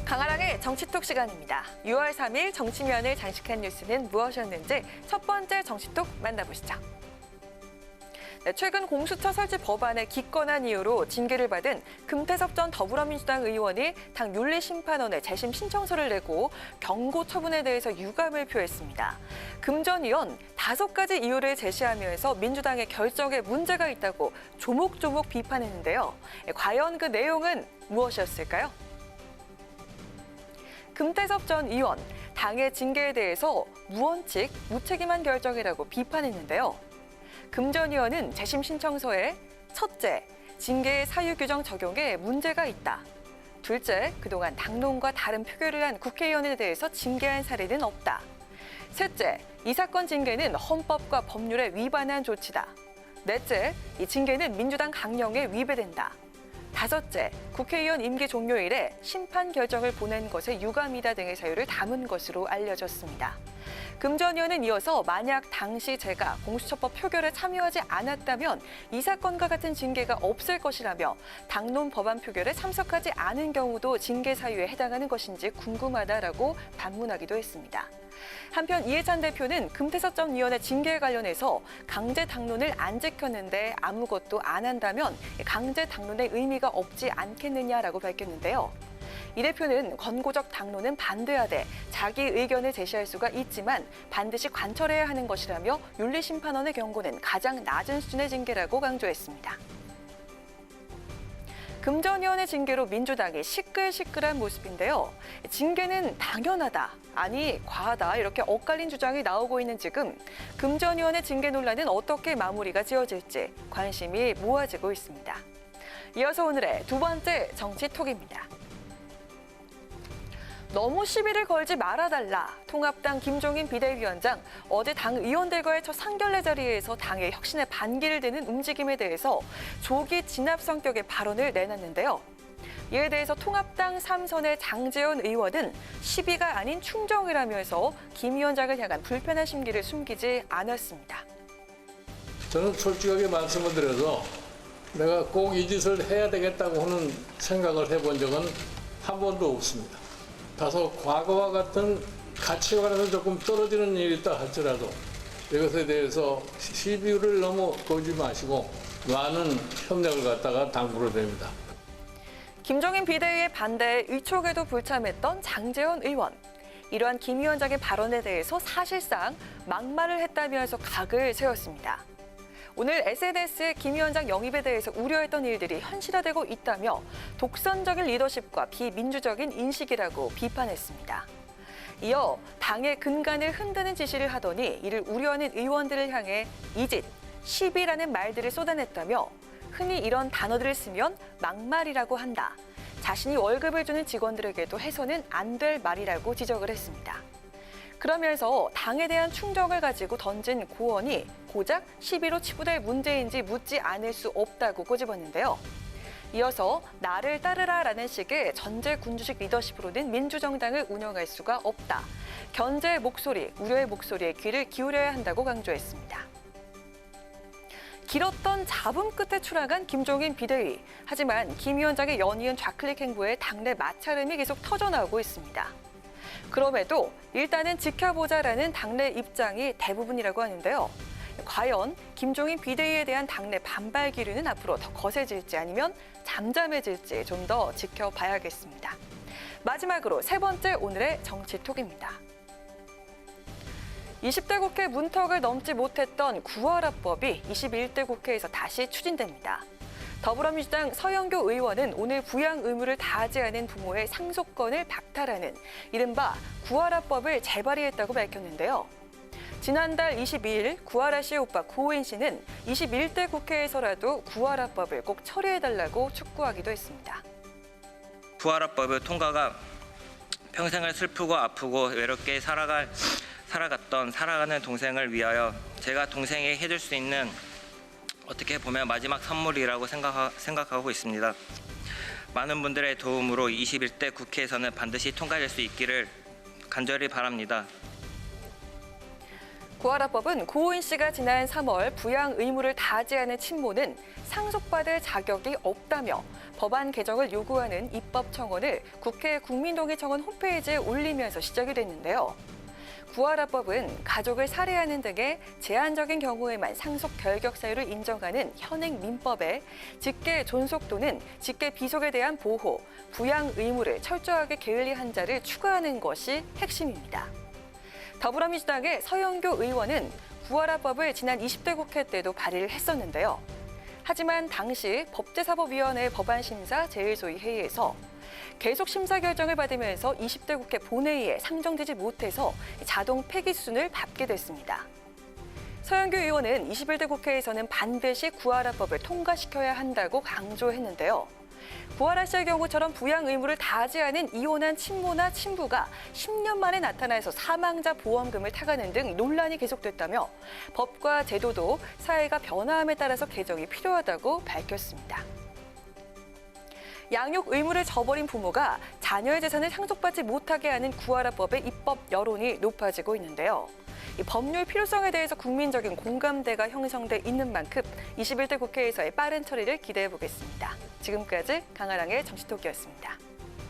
강아랑의 정치톡 시간입니다. 6월 3일 정치면을 장식한 뉴스는 무엇이었는지 첫 번째 정치톡 만나보시죠. 네, 최근 공수처 설치 법안의 기권한 이유로 징계를 받은 금태섭 전 더불어민주당 의원이 당 윤리심판원에 재심 신청서를 내고 경고 처분에 대해서 유감을 표했습니다. 금 전 의원 5가지 이유를 제시하면서 민주당의 결정에 문제가 있다고 조목조목 비판했는데요. 과연 그 내용은 무엇이었을까요? 금태섭 전 의원, 당의 징계에 대해서 무원칙, 무책임한 결정이라고 비판했는데요. 금 전 의원은 재심 신청서에 첫째, 징계의 사유 규정 적용에 문제가 있다. 둘째, 그동안 당론과 다른 표결을 한 국회의원에 대해서 징계한 사례는 없다. 셋째, 이 사건 징계는 헌법과 법률에 위반한 조치다. 넷째, 이 징계는 민주당 강령에 위배된다. 다섯째, 국회의원 임기 종료일에 심판 결정을 보낸 것에 유감이다 등의 사유를 담은 것으로 알려졌습니다. 금 전 의원은 이어서 만약 당시 제가 공수처법 표결에 참여하지 않았다면 이 사건과 같은 징계가 없을 것이라며 당론 법안 표결에 참석하지 않은 경우도 징계 사유에 해당하는 것인지 궁금하다라고 반문하기도 했습니다. 한편 이해찬 대표는 금태섭 전 의원의 징계에 관련해서 강제 당론을 안 지켰는데 아무것도 안 한다면 강제 당론의 의미가 없지 않겠느냐라고 밝혔는데요. 이 대표는 권고적 당론은 반대하되 자기 의견을 제시할 수가 있지만 반드시 관철해야 하는 것이라며 윤리심판원의 경고는 가장 낮은 수준의 징계라고 강조했습니다. 금 전 의원의 징계로 민주당이 시끌시끌한 모습인데요. 징계는 당연하다, 아니 과하다 이렇게 엇갈린 주장이 나오고 있는 지금 금 전 의원의 징계 논란은 어떻게 마무리가 지어질지 관심이 모아지고 있습니다. 이어서 오늘의 두 번째 정치톡입니다. 너무 시비를 걸지 말아달라. 통합당 김종인 비대위원장 어제 당 의원들과의 첫 상견례 자리에서 당의 혁신에 반기를 드는 움직임에 대해서 조기 진압 성격의 발언을 내놨는데요. 이에 대해서 통합당 3선의 장제원 의원은 시비가 아닌 충정이라면서 김 위원장을 향한 불편한 심기를 숨기지 않았습니다. 저는 솔직하게 말씀을 드려서 내가 꼭 이 짓을 해야 되겠다고 하는 생각을 해본 적은 한 번도 없습니다. 다소 과거와 같은 가치관에서 조금 떨어지는 일이 있다 할지라도 이것에 대해서 시비를 너무 걸지 마시고 많은 협력을 갖다가 당부를 드립니다. 김종인 비대위의 반대에 의촉에도 불참했던 장제원 의원. 이러한 김 위원장의 발언에 대해서 사실상 막말을 했다면서 각을 세웠습니다. 오늘 SNS에 김 위원장 영입에 대해서 우려했던 일들이 현실화되고 있다며 독선적인 리더십과 비민주적인 인식이라고 비판했습니다. 이어 당의 근간을 흔드는 지시를 하더니 이를 우려하는 의원들을 향해 이짓, 시비라는 말들을 쏟아냈다며 흔히 이런 단어들을 쓰면 막말이라고 한다. 자신이 월급을 주는 직원들에게도 해서는 안 될 말이라고 지적을 했습니다. 그러면서 당에 대한 충정을 가지고 던진 고언이 고작 시비로 치부될 문제인지 묻지 않을 수 없다고 꼬집었는데요. 이어서 나를 따르라라는 식의 전제군주식 리더십으로는 민주정당을 운영할 수가 없다. 견제의 목소리, 우려의 목소리에 귀를 기울여야 한다고 강조했습니다. 길었던 잡음 끝에 추락한 김종인 비대위. 하지만 김 위원장의 연이은 좌클릭 행보에 당내 마찰음이 계속 터져나오고 있습니다. 그럼에도 일단은 지켜보자라는 당내 입장이 대부분이라고 하는데요. 과연 김종인 비대위에 대한 당내 반발 기류는 앞으로 더 거세질지 아니면 잠잠해질지 좀 더 지켜봐야겠습니다. 마지막으로 세 번째 오늘의 정치톡입니다. 20대 국회 문턱을 넘지 못했던 구월합법이 21대 국회에서 다시 추진됩니다. 더불어민주당 서영교 의원은 오늘 부양 의무를 다하지 않은 부모의 상속권을 박탈하는 이른바 구월합법을 재발의했다고 밝혔는데요. 지난달 22일 구하라 씨의 오빠 고우인 씨는 21대 국회에서라도 구월합법을 꼭 처리해달라고 촉구하기도 했습니다. 구월합법의 통과가 평생을 슬프고 아프고 외롭게 살아가는 동생을 위하여 제가 동생에게 해줄 수 있는 어떻게 보면 마지막 선물이라고 생각하고 있습니다. 많은 분들의 도움으로 21대 국회에서는 반드시 통과될 수 있기를 간절히 바랍니다. 구하라법은 고은 씨가 지난 3월 부양 의무를 다하지 않은 친모는 상속받을 자격이 없다며 법안 개정을 요구하는 입법 청원을 국회 국민동의청원 홈페이지에 올리면서 시작이 됐는데요. 구하라법은 가족을 살해하는 등의 제한적인 경우에만 상속 결격 사유를 인정하는 현행 민법에 직계 존속 또는 직계 비속에 대한 보호, 부양 의무를 철저하게 게을리한 자를 추가하는 것이 핵심입니다. 더불어민주당의 서영교 의원은 구하라법을 지난 20대 국회 때도 발의를 했었는데요. 하지만 당시 법제사법위원회 법안심사 제1소위 회의에서 계속 심사 결정을 받으면서 20대 국회 본회의에 상정되지 못해서 자동 폐기 수순을 밟게 됐습니다. 서영교 의원은 21대 국회에서는 반드시 구하라법을 통과시켜야 한다고 강조했는데요. 구하라 씨의 경우처럼 부양 의무를 다하지 않은 이혼한 친모나 친부가 10년 만에 나타나서 사망자 보험금을 타가는 등 논란이 계속됐다며 법과 제도도 사회가 변화함에 따라서 개정이 필요하다고 밝혔습니다. 양육 의무를 저버린 부모가 자녀의 재산을 상속받지 못하게 하는 구하라법의 입법 여론이 높아지고 있는데요. 이 법률 필요성에 대해서 국민적인 공감대가 형성돼 있는 만큼 21대 국회에서의 빠른 처리를 기대해 보겠습니다. 지금까지 강아랑의 정치톡이었습니다.